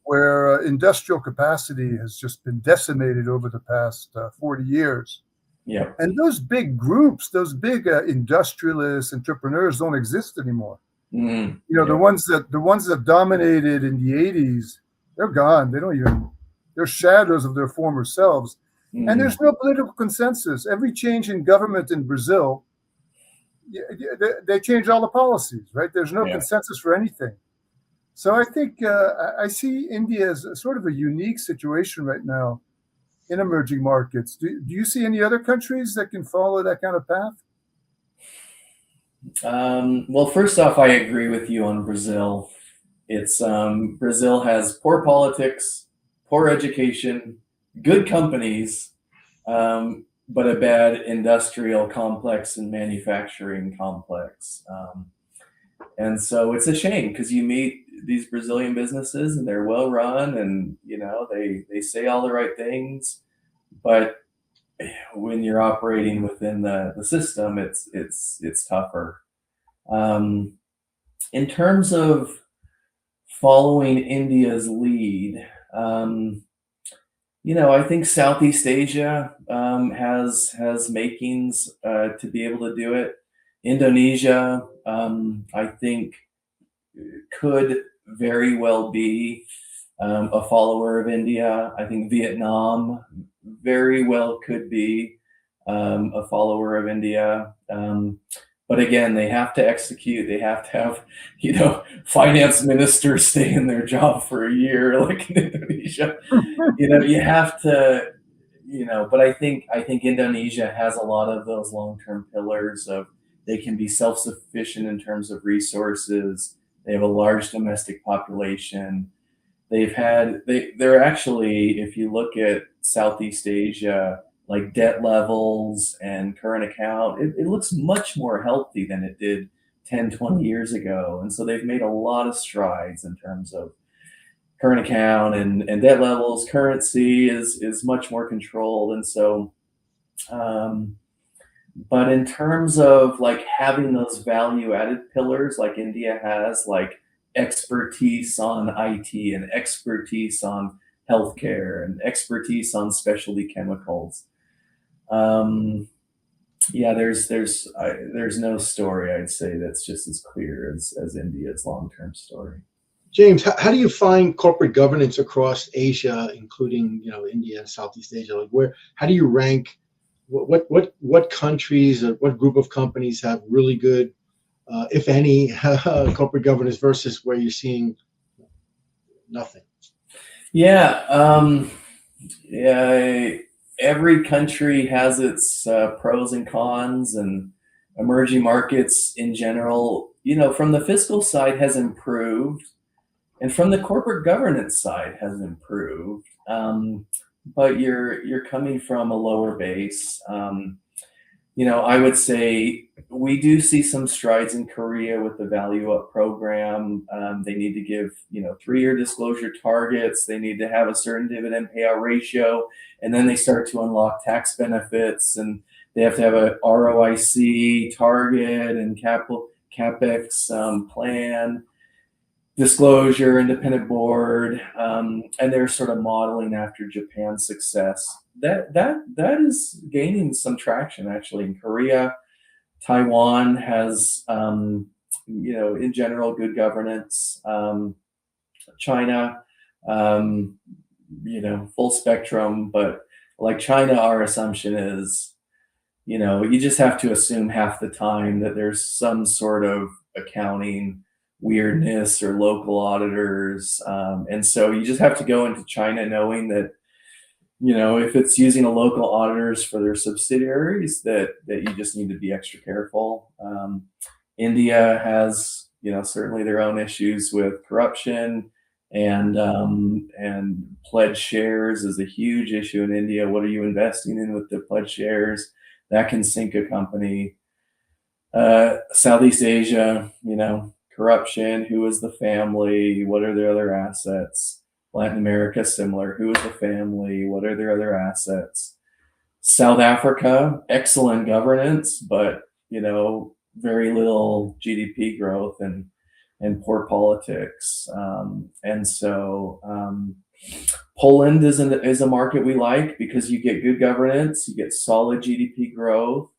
where industrial capacity has just been decimated over the past 40 years. Yeah. And those big groups, those big industrialists, entrepreneurs don't exist anymore. The ones that dominated in the 80s, they're gone. They're shadows of their former selves. And there's no political consensus. Every change in government in Brazil, they change all the policies, right? There's no consensus for anything. So I think I see India as sort of a unique situation right now in emerging markets. Do you see any other countries that can follow that kind of path? Well, first off, I agree with you on Brazil. It's Brazil has poor politics, poor education, good companies, but a bad industrial complex and manufacturing complex. And so it's a shame because you meet these Brazilian businesses and they're well run, and they say all the right things, but when you're operating within the system, it's tougher. In terms of following India's lead, I think Southeast Asia has makings to be able to do it. Indonesia, I think, could very well be a follower of India. I think Vietnam very well could be a follower of India. But again, they have to execute. They have to have, finance ministers stay in their job for a year, like in Indonesia. You have to, But I think Indonesia has a lot of those long-term pillars of they can be self-sufficient in terms of resources. They have a large domestic population. They're actually, if you look at Southeast Asia, like debt levels and current account, it looks much more healthy than it did 10, 20 years ago. And so they've made a lot of strides in terms of current account and debt levels. Currency is much more controlled. And so, but in terms of like having those value added pillars like India has, like expertise on IT and expertise on healthcare and expertise on specialty chemicals. There's no story I'd say that's just as clear as India's long-term story. James, how do you find corporate governance across Asia, including India and Southeast Asia? Like how do you rank what countries or what group of companies have really good, if any, corporate governance versus where you're seeing nothing? Every country has its pros and cons, and emerging markets in general, from the fiscal side has improved, and from the corporate governance side has improved. But you're coming from a lower base. I would say we do see some strides in Korea with the Value Up program. They need to give 3-year disclosure targets. They need to have a certain dividend payout ratio, and then they start to unlock tax benefits, and they have to have a ROIC target and capex plan, disclosure, independent board, and they're sort of modeling after Japan's success. That is gaining some traction actually in Korea. Taiwan has in general, good governance. China, um, full spectrum, but like China, our assumption is, you just have to assume half the time that there's some sort of accounting weirdness or local auditors. And so you just have to go into China knowing that, if it's using a local auditors for their subsidiaries, that you just need to be extra careful. India has, certainly their own issues with corruption, and pledged shares is a huge issue in India. What are you investing in with the pledged shares? That can sink a company. Southeast Asia, corruption. Who is the family? What are their other assets? Latin America, similar. Who is the family? What are their other assets? South Africa, excellent governance, but very little GDP growth and poor politics. And so Poland is a market we like because you get good governance, you get solid GDP growth,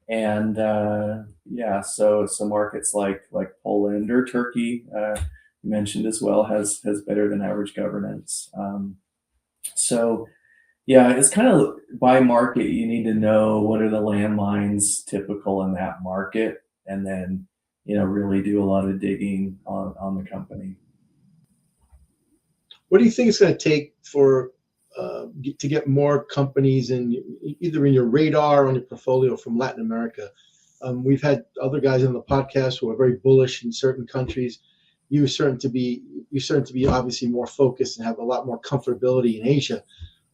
and so markets like Poland or Turkey, you mentioned as well, has better than average governance. So yeah, it's kind of by market. You need to know what are the landmines typical in that market, and then really do a lot of digging on the company. What do you think it's going to take for to get more companies either in your radar or on your portfolio from Latin America? We've had other guys on the podcast who are very bullish in certain countries. You're certain to be obviously more focused and have a lot more comfortability in Asia.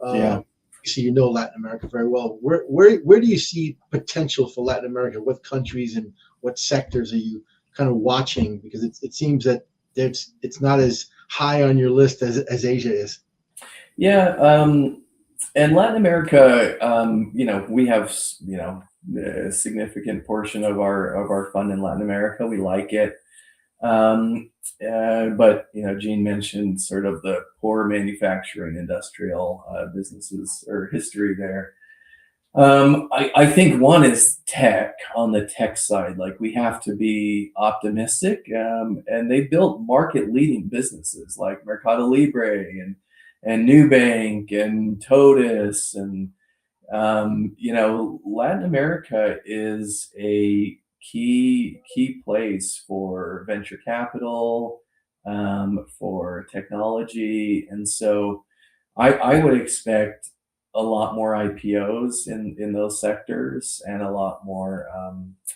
Yeah. So Latin America very well. Where do you see potential for Latin America? What countries and what sectors are you kind of watching? Because it seems that it's not as high on your list as Asia is. Yeah, and Latin America, we have a significant portion of our fund in Latin America. We like it. But Gene mentioned sort of the poor manufacturing industrial businesses or history there. I think one is tech. On the tech side, like, we have to be optimistic, and they built market leading businesses like Mercado Libre and Nubank and Totus, and Latin America is a key place for venture capital, for technology, and so I would expect a lot more IPOs in those sectors and a lot more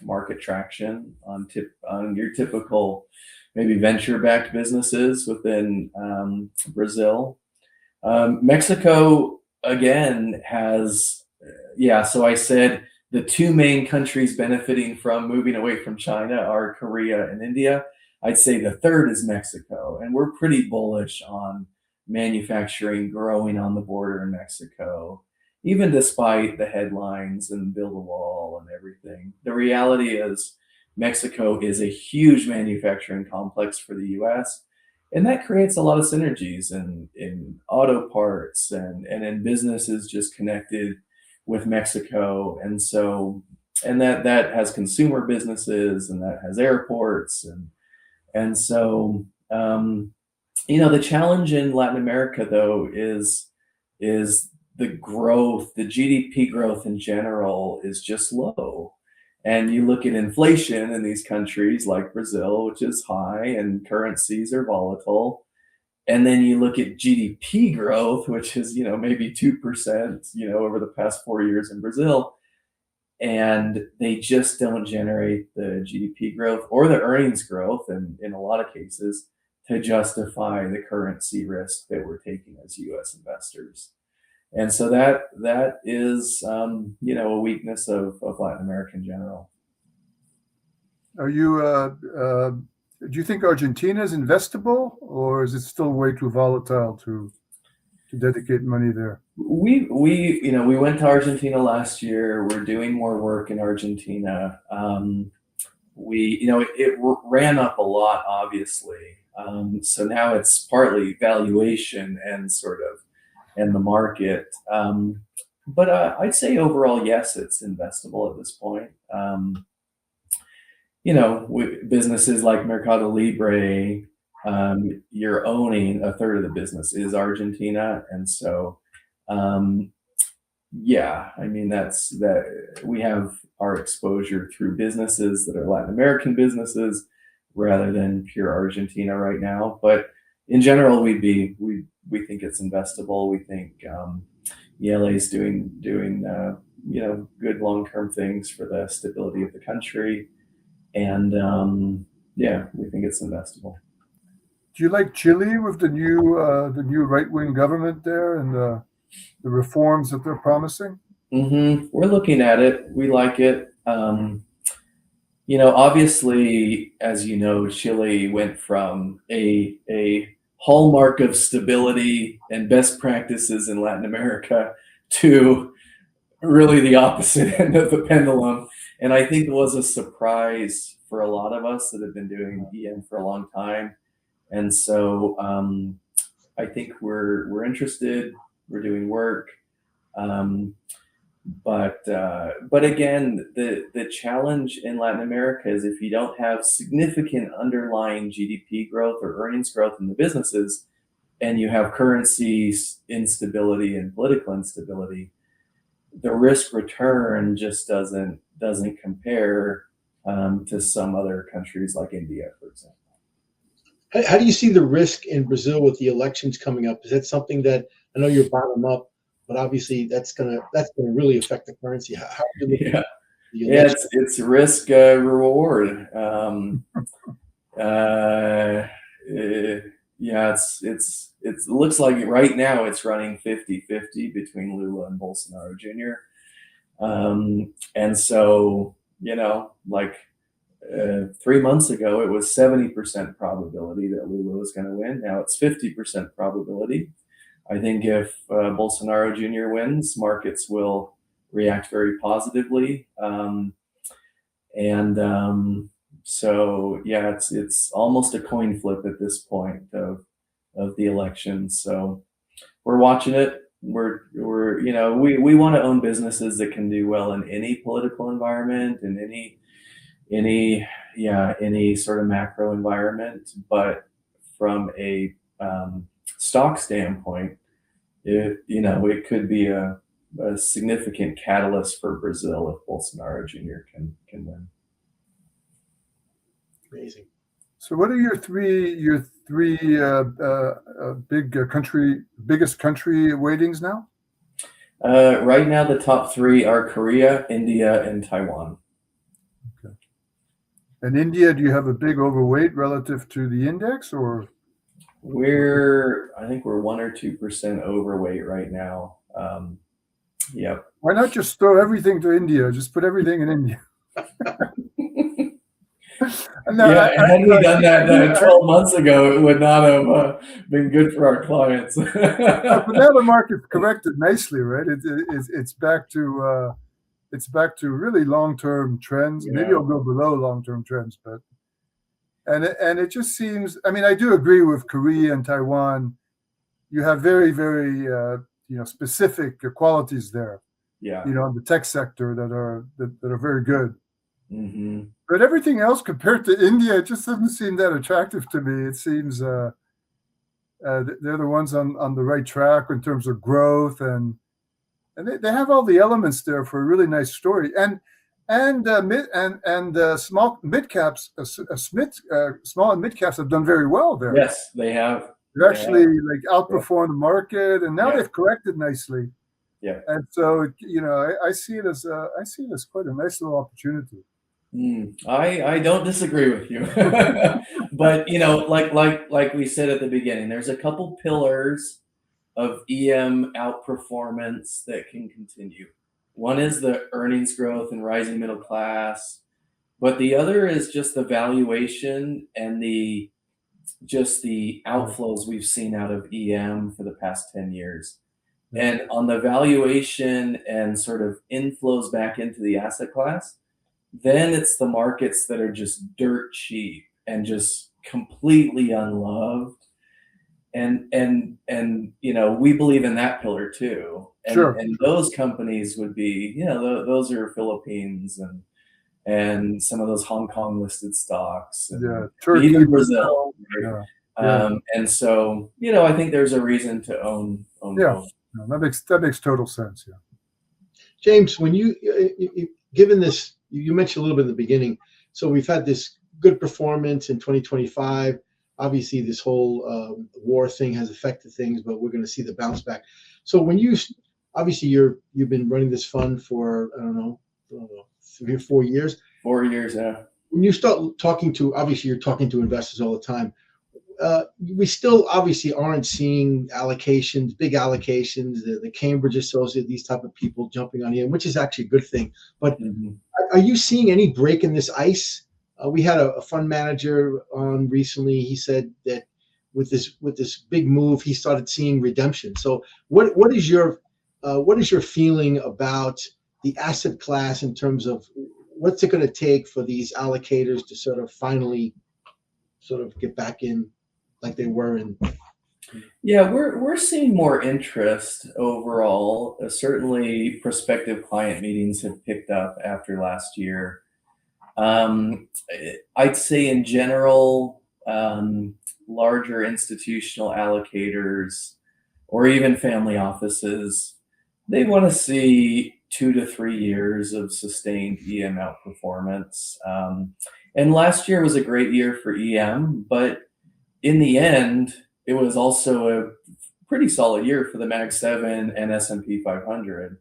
market traction on your typical maybe venture-backed businesses within Brazil. Mexico again has so I said the two main countries benefiting from moving away from China are Korea and India. I'd say the third is Mexico, and we're pretty bullish on manufacturing growing on the border in Mexico, even despite the headlines and build a wall and everything. The reality is Mexico is a huge manufacturing complex for the US, and that creates a lot of synergies in auto parts and in businesses just connected with Mexico. And so, and that has consumer businesses, and that has airports, and so the challenge in Latin America though is the growth, the GDP growth in general is just low. And you look at inflation in these countries like Brazil, which is high, and currencies are volatile. And then you look at GDP growth, which is, maybe 2%, over the past 4 years in Brazil. And they just don't generate the GDP growth or the earnings growth in a lot of cases to justify the currency risk that we're taking as US investors. And so that is, a weakness of Latin America in general. Are you, do you think Argentina is investable, or is it still way too volatile to dedicate money there? We went to Argentina last year. We're doing more work in Argentina. It ran up a lot, obviously. So now it's partly valuation and the market. But I'd say overall, yes, it's investable at this point. businesses like Mercado Libre, you're owning a third of the business is Argentina, and so yeah, I mean that we have our exposure through businesses that are Latin American businesses rather than pure Argentina right now. But in general, we think it's investable. We think ELA is doing good long term things for the stability of the country, and yeah, we think it's investable. Do you like Chile with the new right wing government there and the reforms that they're promising? We're looking at it. We like it. Obviously, as you know, Chile went from a hallmark of stability and best practices in Latin America to really the opposite end of the pendulum. And I think it was a surprise for a lot of us that have been doing EM for a long time. And so I think we're interested. We're doing work. But again, the challenge in Latin America is if you don't have significant underlying GDP growth or earnings growth in the businesses, and you have currency instability and political instability, the risk return just doesn't compare to some other countries like India, for example. How do you see the risk in Brazil with the elections coming up? Is that something that I know you're bottom up, but obviously that's gonna really affect the currency. How do you look Yeah, at the yeah, election? it's risk reward. Yeah, it looks like right now it's running 50-50 between Lula and Bolsonaro Jr. And so, like 3 months ago, it was 70% probability that Lula was going to win. Now it's 50% probability. I think if Bolsonaro Jr. wins, markets will react very positively. So yeah, it's almost a coin flip at this point of the election. So we're watching it. We want to own businesses that can do well in any political environment and any sort of macro environment. But from a stock standpoint, it could be a significant catalyst for Brazil if Bolsonaro Jr. can win. Amazing. So, what are your three biggest country weightings now? Right now, the top three are Korea, India, and Taiwan. Okay. And India, do you have a big overweight relative to the index, or? I think we're 1 or 2% overweight right now. Yep. Why not just throw everything to India? Just put everything in India. Yeah, had we done that 12 months ago, it would not have been good for our clients. But now the market's corrected nicely, right? It's back to really long-term trends. Yeah. Maybe it'll go below long-term trends, but and it just seems. I mean, I do agree with Korea and Taiwan. You have very, very specific qualities there. Yeah. In the tech sector that are very good. Mm-hmm. But everything else compared to India, it just doesn't seem that attractive to me. It seems they're the ones on the right track in terms of growth, and they have all the elements there for a really nice story. And small mid caps, small and mid caps have done very well there. Yes, they have. They've actually outperformed the market, and now they've corrected nicely. Yeah. And so I see it as quite a nice little opportunity. I don't disagree with you, but like we said at the beginning, there's a couple pillars of EM outperformance that can continue. One is the earnings growth and rising middle class, but the other is just the valuation and the outflows we've seen out of EM for the past 10 years. And on the valuation and sort of inflows back into the asset class, then it's the markets that are just dirt cheap and just completely unloved. And we believe in that pillar too. And, Sure. And those companies would be, those are Philippines and some of those Hong Kong listed stocks, and Turkey, even Brazil. yeah, yeah. And so, I think there's a reason to own Yeah. both. No, that makes total sense. Yeah. James, when given this, you mentioned a little bit in the beginning. So we've had this good performance in 2025. Obviously, this whole war thing has affected things, but we're going to see the bounce back. So when obviously you've been running this fund for I don't know 3 or 4 years. 4 years, yeah. When you start talking to, obviously you're talking to investors all the time. We still obviously aren't seeing allocations, big allocations, the Cambridge Associate, these type of people jumping on in, which is actually a good thing. But are you seeing any break in this ice? We had a fund manager on recently. He said that with this big move, he started seeing redemption. So what is your feeling about the asset class in terms of what's it going to take for these allocators to sort of finally sort of get back in like they were in? Yeah, we're seeing more interest overall. Certainly, prospective client meetings have picked up after last year. I'd say in general, larger institutional allocators or even family offices, they want to see 2 to 3 years of sustained EM outperformance. And last year was a great year for EM, but in the end, it was also a pretty solid year for the Mag 7 and S&P 500.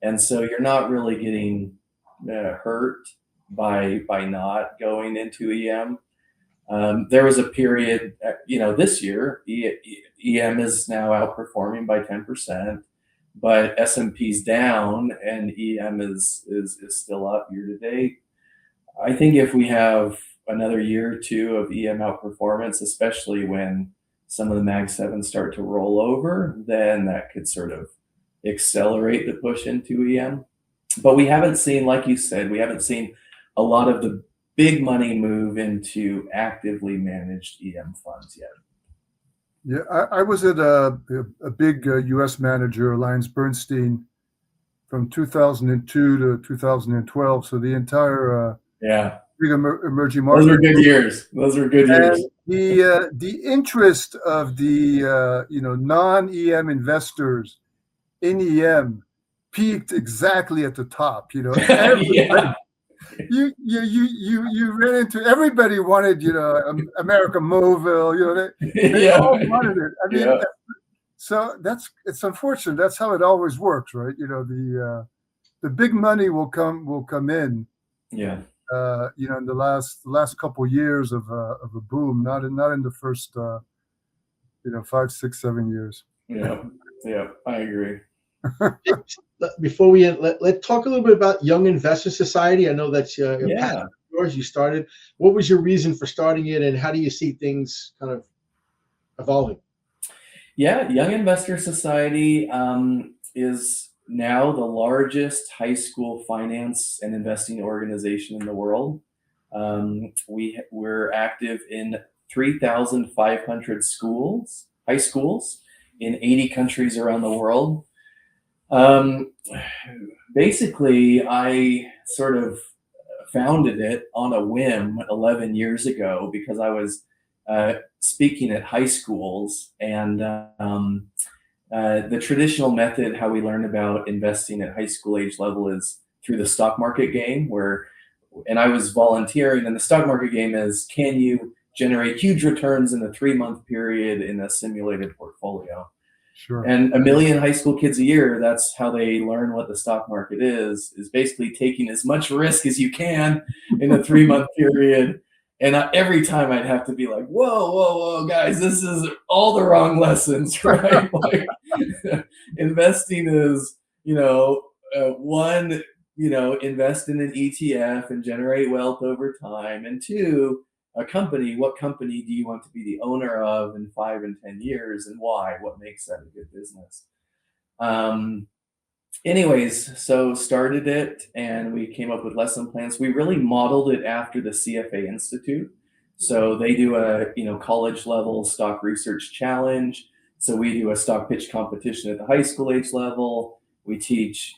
And so you're not really getting hurt by not going into EM. There was a period, this year, EM is now outperforming by 10%, but S&P's down and EM is still up year to date. I think if we have another year or two of EM outperformance, especially when some of the Mag 7 start to roll over, then that could sort of accelerate the push into EM. But we haven't seen, like you said, a lot of the big money move into actively managed EM funds yet. Yeah, I was at a big U.S. manager, AllianceBernstein, from 2002 to 2012. So the entire big emerging market. Those were good years. The interest of the non-EM investors in EM peaked exactly at the top. Yeah. You ran into, everybody wanted, America Movil, they all wanted it. I mean, so it's unfortunate. That's how it always works, right? The big money will come in. Yeah. In the last couple of years of a boom, not in the first 5, 6, 7 years. Yeah, I agree. Before we end, let's talk a little bit about Young Investor Society. I know that's yours. You started. What was your reason for starting it, and how do you see things kind of evolving? Yeah, Young Investor Society is now the largest high school finance and investing organization in the world. We're active in 3,500 high schools in 80 countries around the world. Basically, I sort of founded it on a whim 11 years ago because I was speaking at high schools, and the traditional method, how we learn about investing at high school age level, is through the stock market game, and I was volunteering, and the stock market game is, can you generate huge returns in a 3-month period in a simulated portfolio? Sure. And 1 million high school kids a year, that's how they learn what the stock market is basically taking as much risk as you can in a 3-month period. And every time I'd have to be like, whoa, guys, this is all the wrong lessons, right? Like, investing is, one, invest in an ETF and generate wealth over time. And two, what company do you want to be the owner of in 5 and 10 years, and why? What makes that a good business? Anyways, so started it, and we came up with lesson plans. We really modeled it after the CFA Institute. So they do a college level stock research challenge. So we do a stock pitch competition at the high school age level. We teach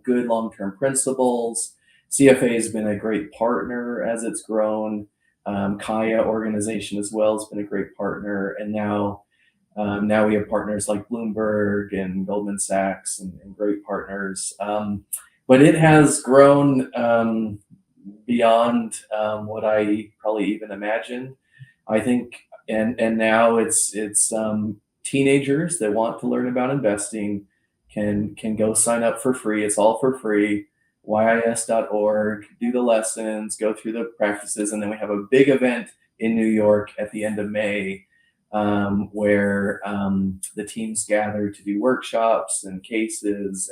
good long-term principles. CFA has been a great partner as it's grown. Kaya organization as well has been a great partner, and now we have partners like Bloomberg and Goldman Sachs and great partners. But it has grown beyond what I probably even imagined. I think, and now it's teenagers that want to learn about investing can go sign up for free. It's all for free. YIS.org, do the lessons, go through the practices, and then we have a big event in New York at the end of May where the teams gather to do workshops and cases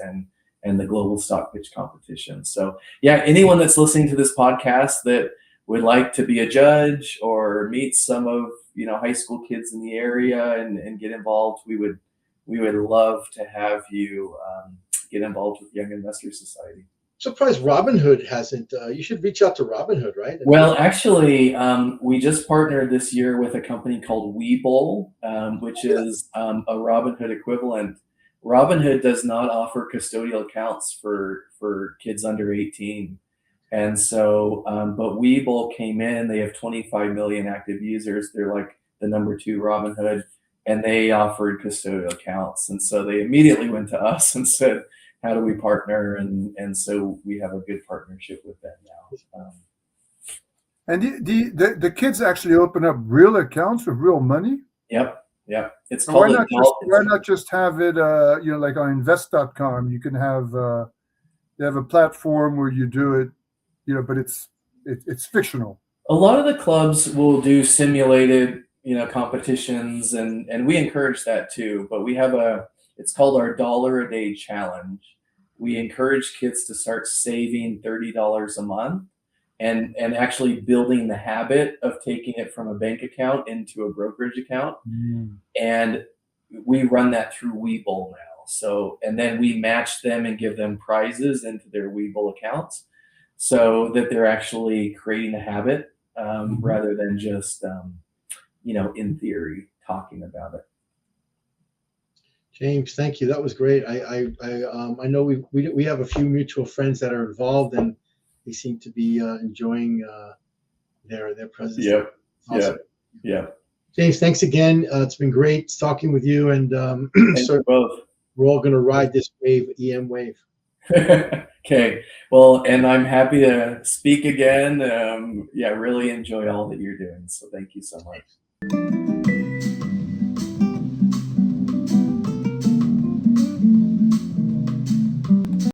and the global stock pitch competition. So yeah, anyone that's listening to this podcast that would like to be a judge or meet some of high school kids in the area and get involved, we would love to have you get involved with Young Investors Society. Surprised Robinhood hasn't. You should reach out to Robinhood, right? Well, actually, we just partnered this year with a company called Webull, which is a Robinhood equivalent. Robinhood does not offer custodial accounts for kids under 18. And so, but Webull came in, they have 25 million active users. They're like the number 2 Robinhood, and they offered custodial accounts. And so they immediately went to us and said, how do we partner? And so we have a good partnership with them now. And the kids actually open up real accounts with real money? Yep. It's So called why not just have it, like on invest.com, you can have, they have a platform where you do it, but it's fictional. A lot of the clubs will do simulated, competitions, and we encourage that too. But we have it's called our $1 a day challenge. We encourage kids to start saving $30 a month and actually building the habit of taking it from a bank account into a brokerage account. And we run that through Webull now. So, and then we match them and give them prizes into their Webull accounts so that they're actually creating a habit rather than just, in theory, talking about it. James, thank you. That was great. I know we have a few mutual friends that are involved, and they seem to be enjoying their presence. Yep. Awesome. Yep. James, thanks again. It's been great talking with you, and both. We're all going to ride this EM wave. Okay. Well, and I'm happy to speak again. Really enjoy all that you're doing. So thank you so much.